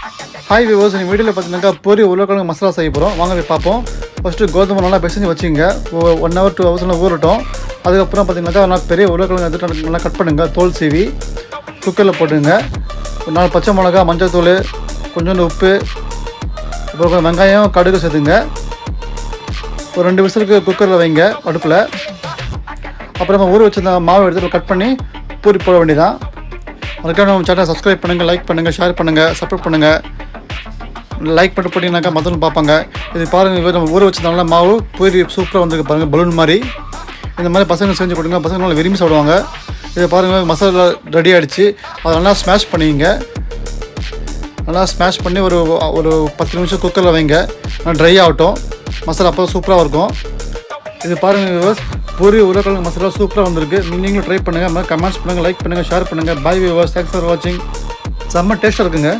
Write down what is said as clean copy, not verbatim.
Hi viewers, இந்த வீடியோவில் பார்த்தீங்கன்னாக்கா பொரி உருளைக்கிழங்கு மசாலா செய்ய போகிறோம். வாங்க போய் பார்ப்போம். ஃபஸ்ட்டு கோதுமை நல்லா பிசைஞ்சு வச்சுங்க. 1 hour 2 hours ஊறட்டும். அதுக்கப்புறம் பார்த்தீங்கன்னாக்கா நல்லா பெரிய உருளைக்கிழங்கு எடுத்துட்டு நல்லா கட் பண்ணுங்கள். தோல் சீவி குக்கரில் போட்டுங்க. 4 பச்சை மிளகா, மஞ்சள் தூள், கொஞ்சோண்டு உப்பு, அப்புறம் வெங்காயம், கடுகு சேர்த்துங்க. ஒரு 2 விசிலுக்கு குக்கரில் வைங்க அடுப்பில். அப்புறமா ஊற வச்சிருந்த மாவு எடுத்து கட் பண்ணி பூரி போட வேண்டியதான். அதுக்காக நம்ம சேனலை சப்ஸ்கிரைப் பண்ணுங்கள், லைக் பண்ணுங்கள், ஷேர் பண்ணுங்கள், சப்போர்ட் பண்ணுங்கள். லைக் பண்ணிட்டு போட்டிங்கனாக்கா மற்றவங்க பார்ப்பாங்க. இது பாருங்கள், நம்ம ஊற வச்சிருந்தால மாவு பூரி சூப்பராக வந்துருக்கு பாருங்கள், பலூன் மாதிரி. இந்த மாதிரி பசங்க செஞ்சு கொடுங்க, பசங்க நல்லா விரும்பி சாப்பிடுவாங்க. இதை பாருங்கள், மசாலா ரெடி ஆகிடுச்சு. அதை நல்லா ஸ்மாஷ் பண்ணிங்க. நல்லா ஸ்மாஷ் பண்ணி ஒரு 10 நிமிஷம் குக்கரில் வைங்க. நல்லா ட்ரை ஆகட்டும். மசாலா அப்போ சூப்பராக இருக்கும். இது பாருங்கள் வியூவர்ஸ், பூரி உருளைக்கிழங்கு மசாலா சூப்பராக வந்திருக்கு. நீங்களும் ட்ரை பண்ணுங்கள். கமெண்ட்ஸ் பண்ணுங்கள், லைக் பண்ணுங்கள், ஷேர் பண்ணுங்கள். பாய் வியூவர்ஸ், தேங்க்ஸ் ஃபார் வாட்சிங். செம்ம டேஸ்ட்டாக இருக்குங்க.